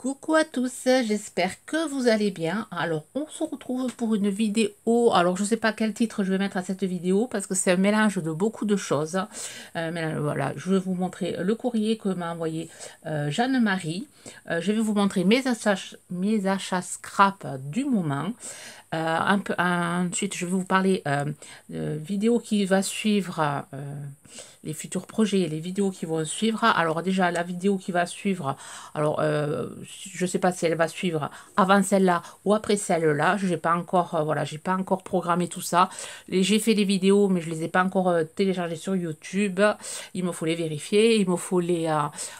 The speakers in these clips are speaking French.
Coucou à tous, j'espère que vous allez bien. Alors, on se retrouve pour une vidéo. Alors, je ne sais pas quel titre je vais mettre à cette vidéo parce que c'est un mélange de beaucoup de choses. Voilà, je vais vous montrer le courrier que m'a envoyé Jeanne-Marie. Je vais vous montrer mes achats scrap du moment. Ensuite, je vais vous parler de vidéo qui va suivre, les futurs projets et les vidéos qui vont suivre. Alors déjà, la vidéo qui va suivre, alors je ne sais pas si elle va suivre avant celle-là ou après celle-là. J'ai pas encore, voilà, j'ai pas encore programmé tout ça. J'ai fait les vidéos, mais je les ai pas encore téléchargées sur YouTube. Il me faut les vérifier, il me faut les,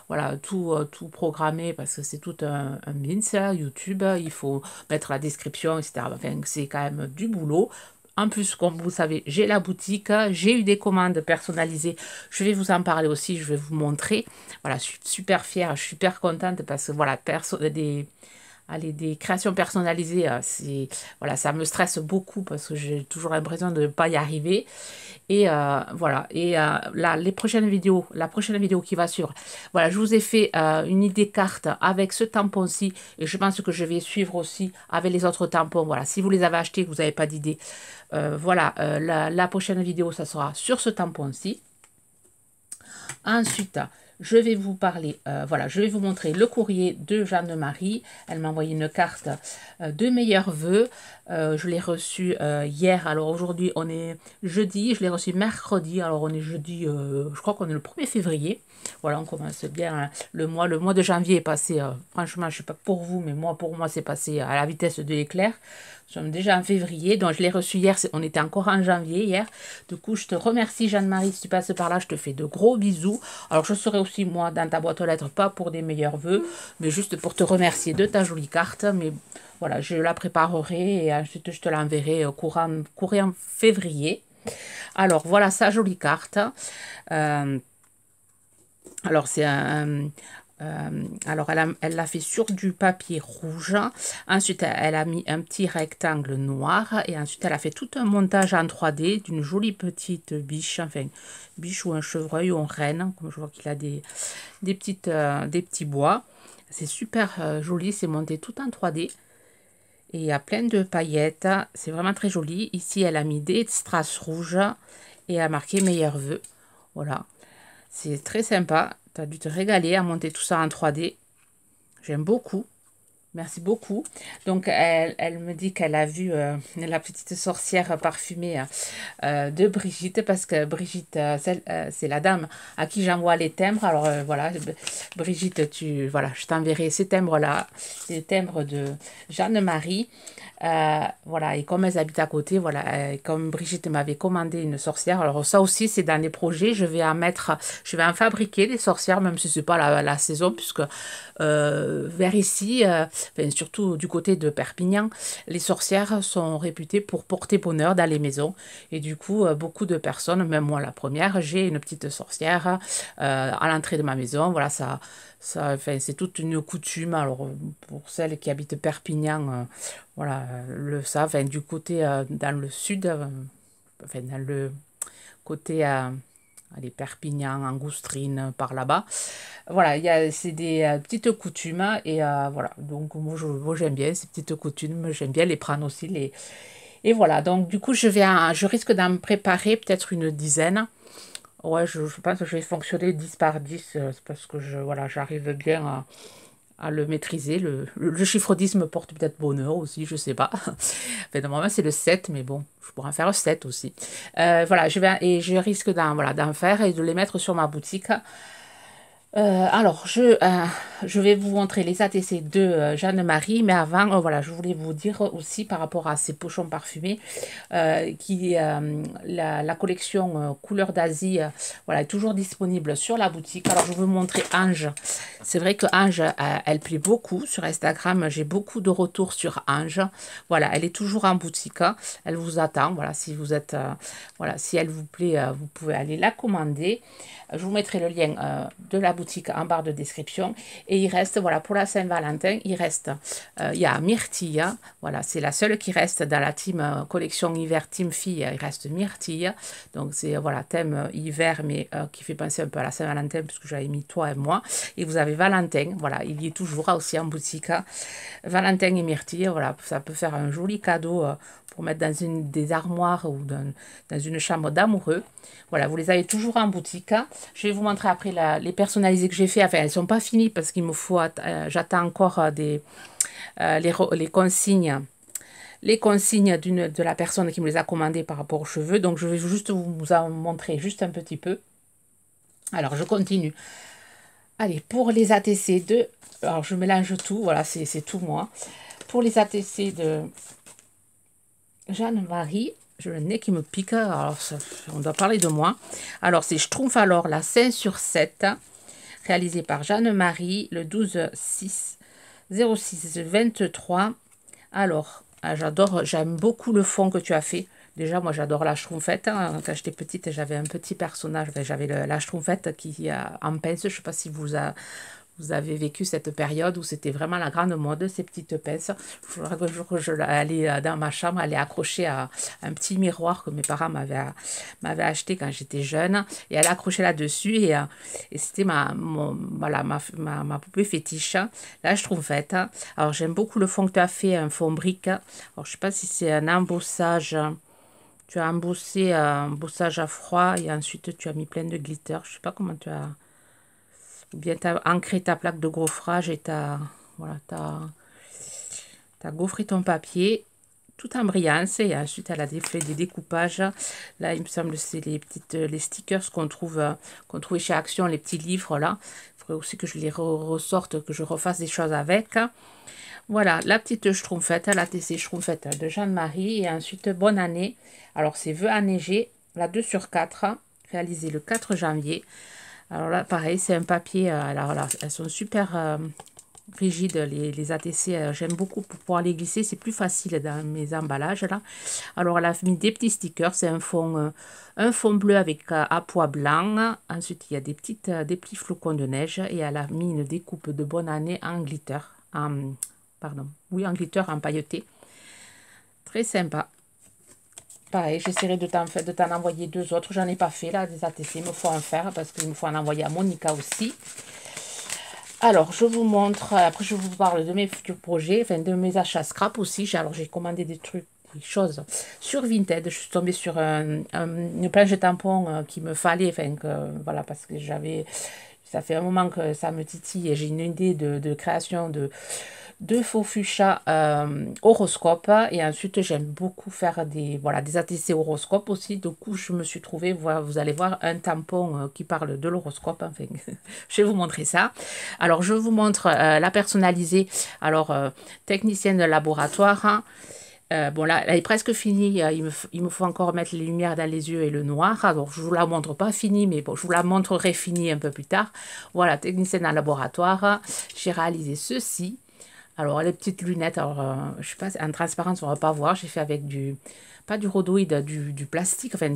voilà, tout programmer parce que c'est tout un mince, YouTube. Il faut mettre la description, etc. Enfin, c'est quand même du boulot. En plus, comme vous savez, j'ai la boutique, j'ai eu des commandes personnalisées. Je vais vous en parler aussi, je vais vous montrer. Voilà, je suis super fière, je suis super contente parce que voilà, des créations personnalisées, voilà, ça me stresse beaucoup parce que j'ai toujours l'impression de ne pas y arriver. Et voilà, et là, la prochaine vidéo qui va suivre, voilà, je vous ai fait une idée carte avec ce tampon-ci, et je pense que je vais suivre aussi avec les autres tampons. Voilà, si vous les avez achetés, que vous n'avez pas d'idée, voilà, la prochaine vidéo, ça sera sur ce tampon-ci. Ensuite, je vais vous parler, voilà, je vais vous montrer le courrier de Jeanne-Marie. Elle m'a envoyé une carte de meilleurs vœux. Je l'ai reçu hier. Alors aujourd'hui, on est jeudi. Je l'ai reçu mercredi. Alors on est jeudi, je crois qu'on est le 1er février. Voilà, on commence bien hein, le mois. Le mois de janvier est passé, franchement, je ne sais pas pour vous, mais moi, pour moi, c'est passé à la vitesse de l'éclair. Nous sommes déjà en février, donc je l'ai reçu hier, on était encore en janvier hier. Du coup, je te remercie Jeanne-Marie, si tu passes par là, je te fais de gros bisous. Alors, je serai aussi, moi, dans ta boîte aux lettres, pas pour des meilleurs vœux, mais juste pour te remercier de ta jolie carte. Mais voilà, je la préparerai et ensuite, je te l'enverrai courant février. Alors, voilà sa jolie carte. Alors, c'est alors, elle l'a fait sur du papier rouge. Ensuite, elle a mis un petit rectangle noir. Et ensuite, elle a fait tout un montage en 3D d'une jolie petite biche. Enfin, biche ou un chevreuil ou un renne. Comme je vois qu'il a des petits bois. C'est super joli. C'est monté tout en 3D. Et il y a plein de paillettes. C'est vraiment très joli. Ici, elle a mis des strass rouges. Et elle a marqué meilleurs vœux. Voilà. C'est très sympa. Tu as dû te régaler à monter tout ça en 3D. J'aime beaucoup. Merci beaucoup. Donc, elle me dit qu'elle a vu la petite sorcière parfumée de Brigitte, parce que Brigitte, c'est la dame à qui j'envoie les timbres. Alors, voilà, Brigitte, voilà, je t'enverrai ces timbres-là, les timbres de Jeanne-Marie. Voilà, et comme elles habitent à côté, voilà, comme Brigitte m'avait commandé une sorcière, alors ça aussi c'est dans les projets, je vais en fabriquer des sorcières, même si c'est pas la saison, puisque vers ici, enfin, surtout du côté de Perpignan, les sorcières sont réputées pour porter bonheur dans les maisons, et du coup, beaucoup de personnes, même moi la première, j'ai une petite sorcière à l'entrée de ma maison, voilà, enfin, c'est toute une coutume. Alors, pour celles qui habitent Perpignan, voilà, le savent. Enfin, du côté dans le sud, enfin, dans le côté, allez, Perpignan, Angoustrine, par là-bas. Voilà, c'est des petites coutumes. Et voilà, donc moi j'aime bien ces petites coutumes. J'aime bien les prendre aussi. Et voilà, donc du coup, je risque d'en préparer peut-être une dizaine. Ouais, je pense que je vais fonctionner 10 par 10 c'est parce que voilà, j'arrive bien à le maîtriser. Le chiffre 10 me porte peut-être bonheur aussi, je sais pas. Enfin, normalement, c'est le 7 mais bon, je pourrais en faire 7 aussi. Voilà, je risque voilà, d'en faire et de les mettre sur ma boutique. Alors, je vais vous montrer les ATC de Jeanne-Marie, mais avant, voilà, je voulais vous dire aussi par rapport à ces pochons parfumés, la collection Couleurs d'Asie, voilà, est toujours disponible sur la boutique. Alors, je vais vous montrer Ange. C'est vrai que Ange, elle plaît beaucoup sur Instagram. J'ai beaucoup de retours sur Ange. Voilà, elle est toujours en boutique. Elle vous attend. Voilà, si vous êtes, voilà, si elle vous plaît, vous pouvez aller la commander. Je vous mettrai le lien de la boutique en barre de description. Et il reste, voilà, pour la Saint-Valentin, il reste, il y a Myrtille, voilà, c'est la seule qui reste dans la team collection hiver team fille, il reste Myrtille. Donc c'est, voilà, thème hiver, mais qui fait penser un peu à la Saint-Valentin, puisque j'avais mis toi et moi. Et vous avez Valentin, voilà, il y est toujours aussi en boutique. Valentin et Myrtille, voilà, ça peut faire un joli cadeau pour mettre dans une des armoires ou dans une chambre d'amoureux. Voilà, vous les avez toujours en boutique. Je vais vous montrer après les personnalisés que j'ai fait. Enfin, elles ne sont pas finies parce qu'il me faut, j'attends encore les consignes. Les consignes de la personne qui me les a commandées par rapport aux cheveux. Donc, je vais juste vous en montrer juste un petit peu. Alors, je continue. Allez, pour les ATC de... Alors, je mélange tout. Voilà, c'est tout moi. Pour les ATC de Jeanne-Marie, j'ai le nez qui me pique. Alors, on doit parler de moi. Alors, c'est Schtroumpf alors la 5 sur 7, réalisé par Jeanne-Marie, le 12-06-23. Alors, j'aime beaucoup le fond que tu as fait. Déjà, moi, j'adore la Schtroumpfette. Quand j'étais petite, j'avais un petit personnage. J'avais la Schtroumpfette qui en pince. Je ne sais pas si vous avez vécu cette période où c'était vraiment la grande mode, ces petites pinces. Il faudrait que je allais dans ma chambre, elle est accrochée à un petit miroir que mes parents m'avaient acheté quand j'étais jeune. Et elle est accrochée là-dessus. Et c'était voilà, ma poupée fétiche. Là, je trouve faite. Alors, j'aime beaucoup le fond que tu as fait, un fond brique. Alors, je ne sais pas si c'est un embossage. Tu as embossé un embossage à froid et ensuite tu as mis plein de glitter. Je ne sais pas comment tu as... Ou bien tu as ancré ta plaque de gaufrage et voilà, t'as gaufré ton papier tout en brillance. Et ensuite, elle a fait des découpages. Là, il me semble que c'est les stickers qu'on trouvait chez Action, les petits livres là. Il faudrait aussi que je les ressorte, que je refasse des choses avec. Voilà, la petite Schtroumpfette, la TC Schtroumpfette de Jeanne-Marie. Et ensuite, bonne année. Alors, c'est Vœux enneigés, la 2 sur 4, réalisée le 4 janvier. Alors là, pareil, c'est un papier. Alors là, elles sont super rigides, les ATC. J'aime beaucoup pour pouvoir les glisser. C'est plus facile dans mes emballages là. Alors, elle a mis des petits stickers. C'est un fond bleu avec à pois blanc. Ensuite, il y a des petits flocons de neige. Et elle a mis une découpe de bonne année en glitter. Pardon. Oui, en glitter, en pailleté. Très sympa. Pareil, j'essaierai de t'en envoyer 2 autres. J'en ai pas fait là, des ATC. Il me faut en faire parce qu'il me faut en envoyer à Monica aussi. Alors, je vous montre. Après, je vous parle de mes futurs projets, enfin de mes achats scrap aussi. Alors, j'ai commandé des trucs, des choses sur Vinted. Je suis tombée sur une planche de tampons qu'il me fallait. Enfin, voilà, parce que ça fait un moment que ça me titille et j'ai une idée de création de faux fuchsia horoscope. Et ensuite, j'aime beaucoup faire des ATC horoscope aussi. Du coup, je me suis trouvé, vous allez voir, un tampon qui parle de l'horoscope. Enfin, je vais vous montrer ça. Alors, je vous montre la personnalisée. Alors, technicienne de laboratoire. Bon, là, elle est presque finie. Il me faut encore mettre les lumières dans les yeux et le noir. Alors, je ne vous la montre pas finie, mais bon, je vous la montrerai finie un peu plus tard. Voilà, technicienne en laboratoire. J'ai réalisé ceci. Alors, les petites lunettes, alors, je sais pas, en transparence, on ne va pas voir. J'ai fait avec pas du rhodoïde, du plastique, enfin,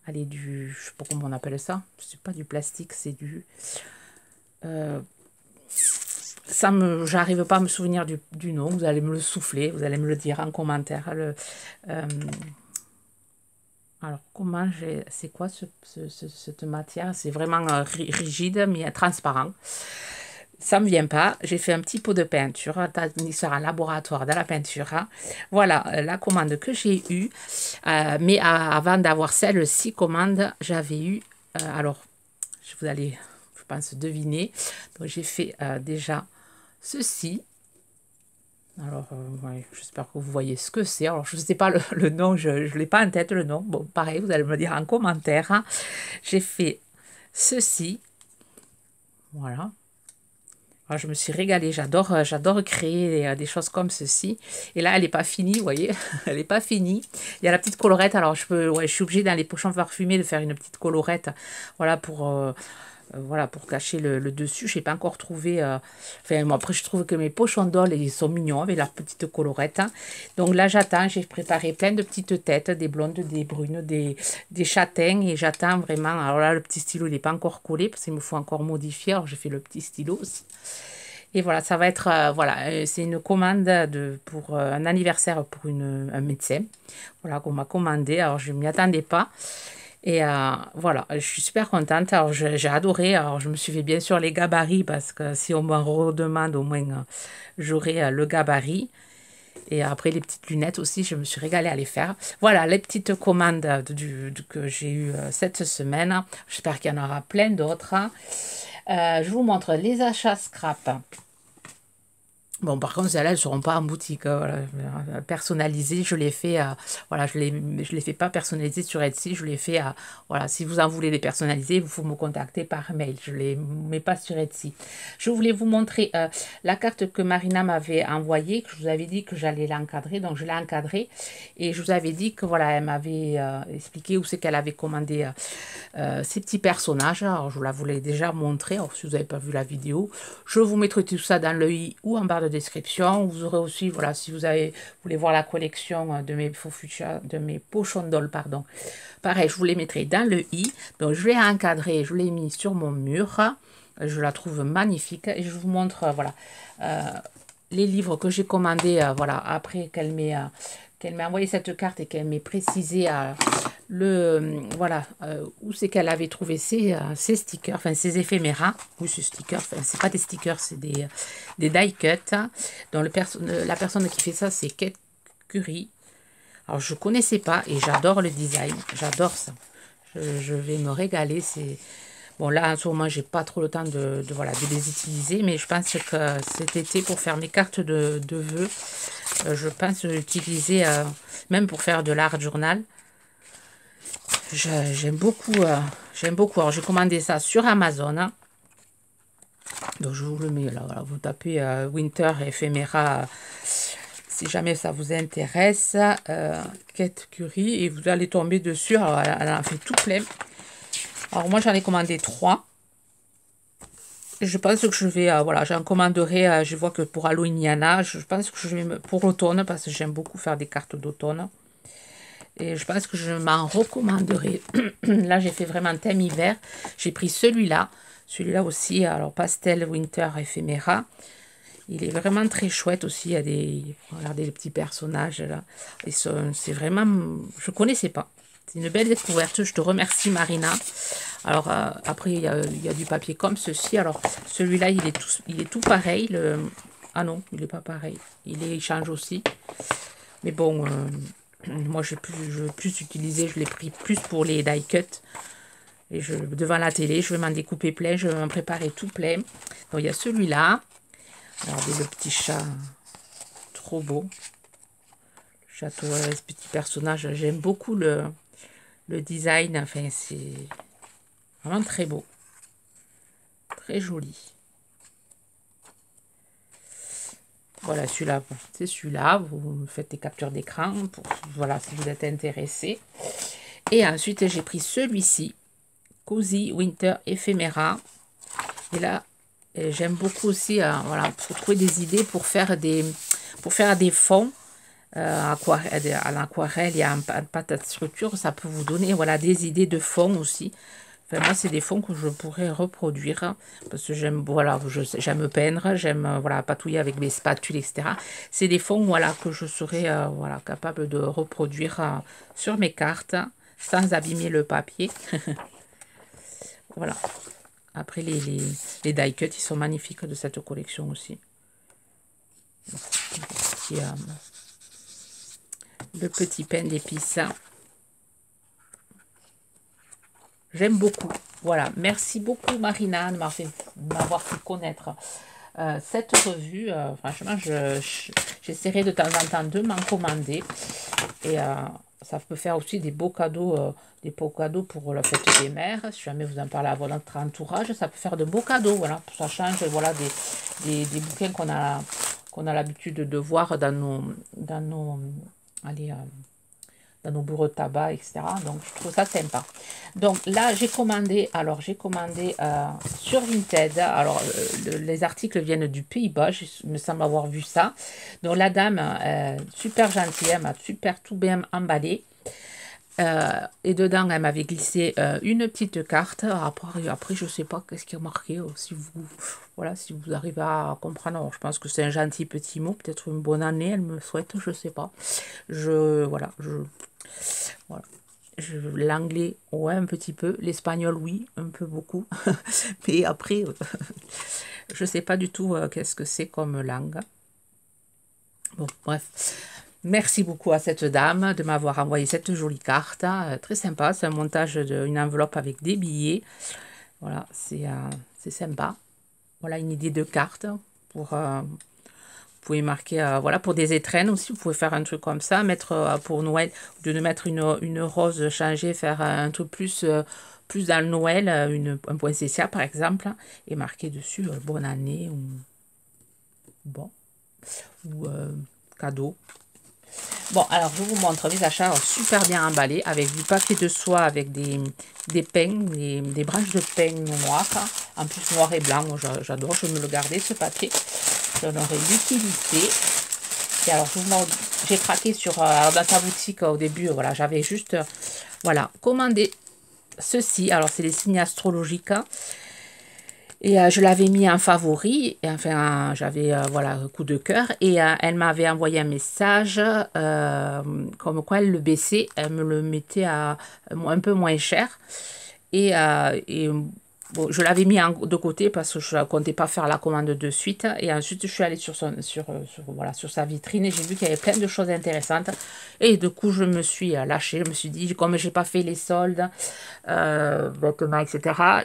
allez, je sais pas comment on appelle ça. C'est pas du plastique, c'est j'arrive pas à me souvenir du nom. Vous allez me le souffler, vous allez me le dire en commentaire. Alors, c'est quoi cette matière? C'est vraiment rigide, mais transparent. Ça ne me vient pas. J'ai fait un petit pot de peinture. Il sera en laboratoire dans la peinture. Voilà la commande que j'ai eue. Mais avant d'avoir celle-ci commande, j'avais eu... alors, vous allez, je pense, deviner. Donc, j'ai fait déjà ceci. Alors, ouais, j'espère que vous voyez ce que c'est. Alors, je ne sais pas le nom. Je ne l'ai pas en tête, le nom. Bon, pareil, vous allez me le dire en commentaire. J'ai fait ceci. Voilà. Alors, je me suis régalée, j'adore créer des choses comme ceci. Et là, elle n'est pas finie, vous voyez, elle n'est pas finie. Il y a la petite colorette, alors je suis obligée dans les pochons parfumés de faire une petite colorette, voilà, pour voilà, pour cacher le dessus. Je n'ai pas encore trouvé... enfin, bon, après, je trouve que mes pochons d'ol, ils sont mignons avec leur petite colorette. Hein. Donc là, j'attends. J'ai préparé plein de petites têtes, des blondes, des brunes, des châtaignes. Et j'attends vraiment... Alors là, le petit stylo, il n'est pas encore collé parce qu'il me faut encore modifier. Alors, j'ai fait le petit stylo aussi. Et voilà, ça va être... voilà, c'est une commande pour un anniversaire pour un médecin. Voilà, qu'on m'a commandé. Alors, je ne m'y attendais pas. Et voilà, je suis super contente. Alors, j'ai adoré. Alors, je me suis fait bien sûr les gabarits parce que si on m'en redemande, au moins, j'aurai le gabarit. Et après, les petites lunettes aussi, je me suis régalée à les faire. Voilà, les petites commandes que j'ai eues cette semaine. J'espère qu'il y en aura plein d'autres. Je vous montre les achats scrap. Bon, par contre, celles-là, elles ne seront pas en boutique. Voilà. Personnalisées, je les fais, voilà, je les fais pas personnalisées sur Etsy. Je les fais, voilà, si vous en voulez les personnaliser, il faut me contacter par mail. Je les mets pas sur Etsy. Je voulais vous montrer la carte que Marina m'avait envoyée, que je vous avais dit que j'allais l'encadrer. Donc, je l'ai encadrée. Et je vous avais dit que, voilà, elle m'avait expliqué où c'est qu'elle avait commandé ces petits personnages. Alors, je vous l'ai déjà montré. Alors, si vous n'avez pas vu la vidéo, je vous mettrai tout ça dans le i ou en barre de description. Vous aurez aussi, voilà, si vous voulez voir la collection de mes de mes pochons d'ol, pardon. Pareil, je vous les mettrai dans le i. Donc, je l'ai encadré, je l'ai mis sur mon mur. Je la trouve magnifique. Et je vous montre, voilà, les livres que j'ai commandés, voilà, après qu'elle m'ait envoyé cette carte et qu'elle m'ait précisé voilà, où c'est qu'elle avait trouvé ces stickers, enfin ces éphéméras, ou ces stickers, enfin c'est pas des stickers, c'est des die cuts. Donc la personne qui fait ça, c'est Kate Curry. Alors je connaissais pas et j'adore le design, j'adore ça. Je vais me régaler, c'est... Bon, là, en ce moment, j'ai pas trop le temps voilà, de les utiliser, mais je pense que cet été, pour faire mes cartes de vœux, je pense utiliser, même pour faire de l'art journal. J'aime beaucoup, j'aime beaucoup. Alors, j'ai commandé ça sur Amazon. Hein. Donc, je vous le mets là. Voilà, vous tapez Winter Ephemera si jamais ça vous intéresse. Kate Curry, et vous allez tomber dessus. Alors, elle en fait tout plein. Alors, moi, j'en ai commandé 3. Je pense que je vais, voilà, j'en commanderai, je vois que pour Halloween, il y en a. Je pense que je vais, pour l'automne, parce que j'aime beaucoup faire des cartes d'automne. Et je pense que je m'en recommanderai. Là, j'ai fait vraiment thème hiver. J'ai pris celui-là. Celui-là aussi, alors Pastel Winter Ephemera. Il est vraiment très chouette aussi. Il y a regardez les petits personnages là. C'est vraiment, je ne connaissais pas. C'est une belle découverte. Je te remercie, Marina. Alors, après, il y a du papier comme ceci. Alors, celui-là, il est tout pareil. Ah non, il n'est pas pareil. Il change aussi. Mais bon, moi, je veux plus utiliser. Je l'ai pris plus pour les die cuts. Et devant la télé, je vais m'en découper plein. Je vais m'en préparer tout plein. Donc, il y a celui-là. Regardez le petit chat. Trop beau. Château, ce petit personnage. J'aime beaucoup le design. Enfin, c'est... vraiment très beau. Très joli. Voilà, celui-là, c'est celui-là. Vous faites des captures d'écran. Voilà, si vous êtes intéressé. Et ensuite, j'ai pris celui-ci. Cozy Winter Ephemera. Et là, j'aime beaucoup aussi, voilà, pour trouver des idées pour faire des fonds. À l'aquarelle et en pâte à structure, ça peut vous donner, voilà, des idées de fond aussi. Enfin, moi, c'est des fonds que je pourrais reproduire hein, parce que j'aime, voilà, j'aime peindre, j'aime voilà, patouiller avec mes spatules, etc. C'est des fonds, voilà, que je serais voilà, capable de reproduire sur mes cartes sans abîmer le papier. Voilà. Après, les die cuts, ils sont magnifiques de cette collection aussi. Le petit pain d'épices. J'aime beaucoup. Voilà. Merci beaucoup, Marina, de m'avoir fait connaître cette revue. Franchement, j'essaierai de temps en temps de m'en commander. Et ça peut faire aussi des beaux cadeaux pour la fête des mères. Si jamais vous en parlez à votre entourage, ça peut faire de beaux cadeaux. Voilà. Ça change voilà, des bouquins qu'on a l'habitude de voir dans nos dans nos bureaux de tabac, etc. Donc, je trouve ça sympa. Donc, là, j'ai commandé, sur Vinted. Alors, les articles viennent du Pays-Bas, je me semble avoir vu ça. Donc, la dame, super gentille, elle m'a super tout bien emballé. Et dedans, elle m'avait glissé une petite carte. Après je ne sais pas qu'est-ce qui est marqué. Si vous, voilà, si vous arrivez à comprendre, alors, je pense que c'est un gentil petit mot. Peut-être une bonne année, elle me souhaite, je ne sais pas. Voilà. L'anglais, ouais, un petit peu. L'espagnol, oui, un peu beaucoup. Mais après, je ne sais pas du tout qu'est-ce que c'est comme langue. Bon, bref. Merci beaucoup à cette dame de m'avoir envoyé cette jolie carte. Très sympa, c'est un montage d'une enveloppe avec des billets. Voilà, c'est sympa. Voilà une idée de carte pour... vous pouvez marquer, voilà, pour des étrennes aussi, vous pouvez faire un truc comme ça, mettre pour Noël, au lieu de mettre une rose changée, faire un truc plus dans le Noël, un poinsettia par exemple, et marquer dessus bonne année ou bon, ou cadeau. Bon, alors je vous montre mes achats super bien emballés avec du papier de soie, avec des peins, des branches de peigne noires, en plus noir et blanc. Moi j'adore, je me le gardais ce papier, j'en aurai l'utilité. Et alors j'ai craqué dans sa boutique au début, voilà, j'avais juste voilà, commandé ceci. Alors c'est les signes astrologiques. Et je l'avais mis en favori, et enfin j'avais voilà coup de cœur, et elle m'avait envoyé un message comme quoi elle le baissait, elle me le mettait à un peu moins cher, et bon, je l'avais mis de côté parce que je ne comptais pas faire la commande de suite, et ensuite je suis allée voilà, sur sa vitrine et j'ai vu qu'il y avait plein de choses intéressantes, et du coup je me suis lâchée, je me suis dit, comme j'ai pas fait les soldes, vêtements, etc.,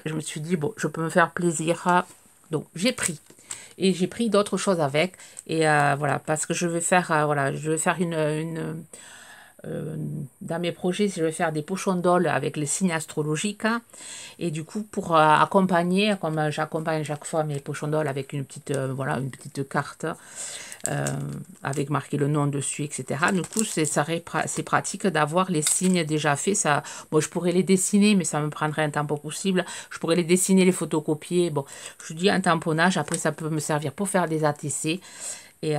je me suis dit, bon, je peux me faire plaisir, donc j'ai pris. Et j'ai pris d'autres choses avec, et voilà, parce que je vais faire, voilà, je vais faire dans mes projets, je vais faire des pochons d'ol avec les signes astrologiques. Et du coup, pour accompagner, comme j'accompagne chaque fois mes pochons d'ol avec une petite, voilà, une petite carte avec marqué le nom dessus, etc. Du coup, c'est pratique d'avoir les signes déjà faits. Ça, bon, je pourrais les dessiner, mais ça me prendrait un temps pas possible. Je pourrais les dessiner, les photocopier. Bon, je dis un tamponnage. Après, ça peut me servir pour faire des ATC. Et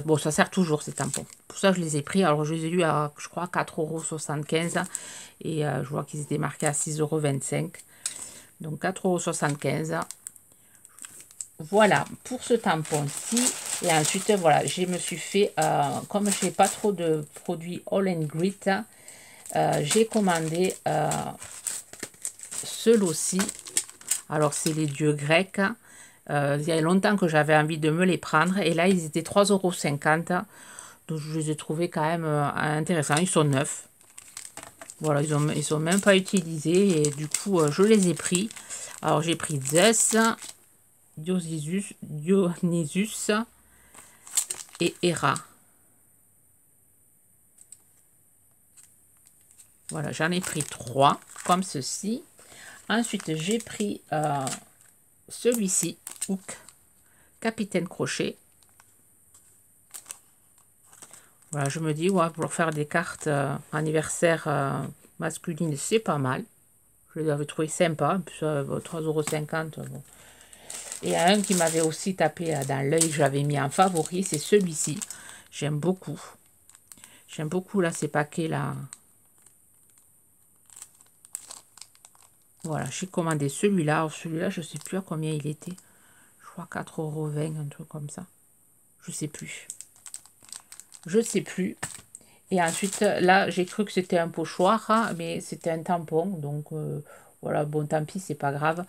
bon, ça sert toujours ces tampons. Pour ça, je les ai pris. Alors, je les ai eu à, je crois, 4,75 €. Et je vois qu'ils étaient marqués à 6,25 €. Donc, 4,75 €. Voilà, pour ce tampon-ci. Et ensuite, voilà, je me suis fait, comme je n'ai pas trop de produits All and Grit, j'ai commandé ce lot-ci. Alors, c'est les dieux grecs. Il y a longtemps que j'avais envie de me les prendre. Et là, ils étaient 3,50 €. Donc, je les ai trouvés quand même intéressants. Ils sont neufs. Voilà, ils sont même pas utilisés. Et du coup, je les ai pris. Alors, j'ai pris Zeus, Dionysus et Héra. Voilà, j'en ai pris 3, comme ceci. Ensuite, j'ai pris celui-ci, Hook, Capitaine Crochet. Voilà, je me dis, ouais, pour faire des cartes anniversaire masculines, c'est pas mal. Je les avais trouvé sympa, 3,50 €. Bon. Et un qui m'avait aussi tapé dans l'œil, j'avais mis en favori, c'est celui-ci. J'aime beaucoup. J'aime beaucoup là ces paquets là. Voilà, j'ai commandé celui-là. Alors celui-là, je ne sais plus à combien il était. Je crois 4,20 €, un truc comme ça. Je ne sais plus. Je ne sais plus. Et ensuite, là, j'ai cru que c'était un pochoir, hein, mais c'était un tampon. Donc, voilà, bon, tant pis, c'est pas grave.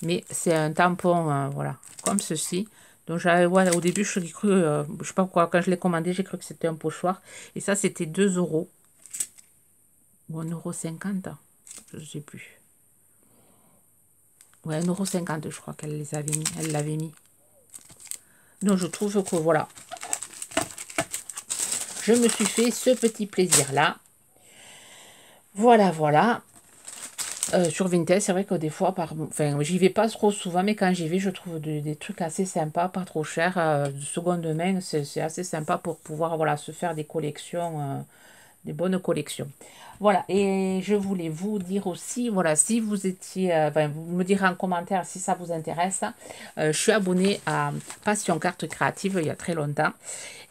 Mais c'est un tampon, voilà, comme ceci. Donc, voilà, au début, je cru, je sais pas pourquoi, quand je l'ai commandé, j'ai cru que c'était un pochoir. Et ça, c'était 2 € ou 1,50 €. Je ne sais plus. Ouais, 1,50 €, je crois qu'elle les avait mis. Elle l'avait mis. Donc, je trouve que, voilà, je me suis fait ce petit plaisir-là. Voilà, voilà. Sur Vinted, c'est vrai que des fois, enfin, j'y vais pas trop souvent, mais quand j'y vais, je trouve des trucs assez sympas, pas trop chers, de seconde main, c'est assez sympa pour pouvoir, voilà, se faire des collections des bonnes collections. Voilà, et je voulais vous dire aussi, voilà, si vous étiez, vous me direz en commentaire si ça vous intéresse. Je suis abonnée à Passion Carte Créative il y a très longtemps.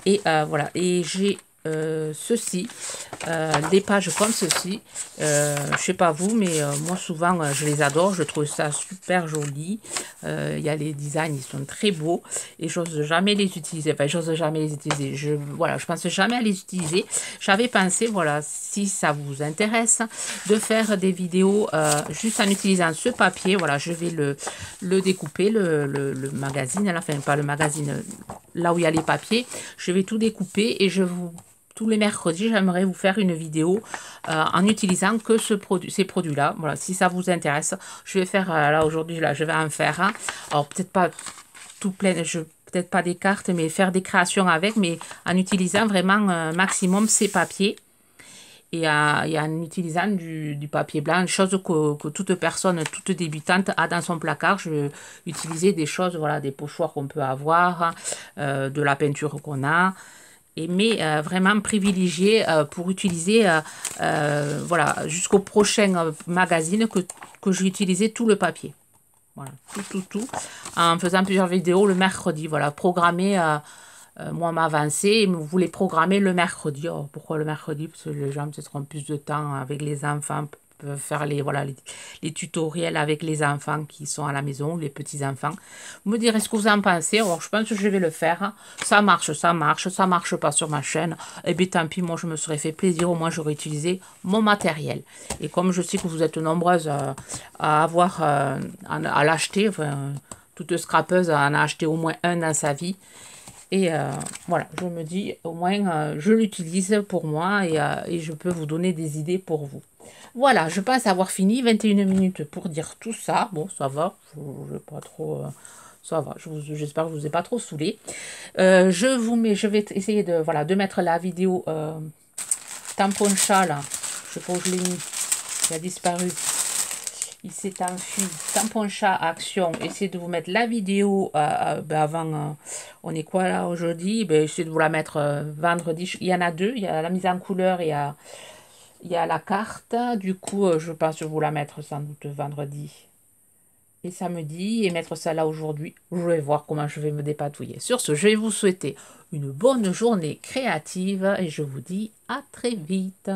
Et voilà, et j'ai ceci, des pages comme ceci. Je sais pas vous, mais moi souvent je les adore, je trouve ça super joli. Il y a les designs, ils sont très beaux et j'ose jamais les utiliser. Enfin, j'ose jamais les utiliser. Voilà, je pense jamais à les utiliser. J'avais pensé, voilà, si ça vous intéresse, de faire des vidéos juste en utilisant ce papier. Voilà, je vais le découper, le magazine, enfin pas le magazine, là où il y a les papiers. Je vais tout découper et tous les mercredis, j'aimerais vous faire une vidéo en utilisant que ces produits-là. Voilà, si ça vous intéresse, je vais faire, là aujourd'hui, là, je vais en faire un. Alors, peut-être pas tout plein, peut-être pas des cartes, mais faire des créations avec, mais en utilisant vraiment maximum ces papiers. Et en utilisant du papier blanc, chose que toute personne, toute débutante a dans son placard. Je vais utiliser des choses, voilà, des pochoirs qu'on peut avoir, de la peinture qu'on a. Mais vraiment privilégié pour utiliser, voilà, jusqu'au prochain magazine que j'ai utilisé tout le papier. Voilà, tout, en faisant plusieurs vidéos le mercredi, voilà, programmer, moi m'avancer, vous voulez programmer le mercredi. Oh, pourquoi le mercredi? Parce que les gens peut-être ont plus de temps avec les enfants, peuvent faire voilà, les tutoriels avec les enfants qui sont à la maison, les petits-enfants. Vous me direz ce que vous en pensez. Alors, je pense que je vais le faire. Ça marche, ça marche pas sur ma chaîne. Eh bien, tant pis, moi, je me serais fait plaisir. Au moins, j'aurais utilisé mon matériel. Et comme je sais que vous êtes nombreuses à avoir, à l'acheter, enfin, toute scrapeuse en a acheté au moins un dans sa vie. Et voilà, je me dis, au moins, je l'utilise pour moi et je peux vous donner des idées pour vous. Voilà, je pense avoir fini. 21 minutes pour dire tout ça. Bon, ça va, je vais pas trop... ça va, j'espère que je ne vous ai pas trop saoulé. Je vais essayer de, voilà, de mettre la vidéo tampon chat, là. Je sais pas où je l'ai mis. Il a disparu. Il s'est enfui. Tampon chat action. Essayez de vous mettre la vidéo avant. On est quoi là aujourd'hui? Essayez de vous la mettre vendredi. Il y en a deux. Il y a la mise en couleur et il y a la carte. Du coup, je pense vous la mettre sans doute vendredi et samedi. Et mettre ça là aujourd'hui. Je vais voir comment je vais me dépatouiller. Sur ce, je vais vous souhaiter une bonne journée créative. Et je vous dis à très vite.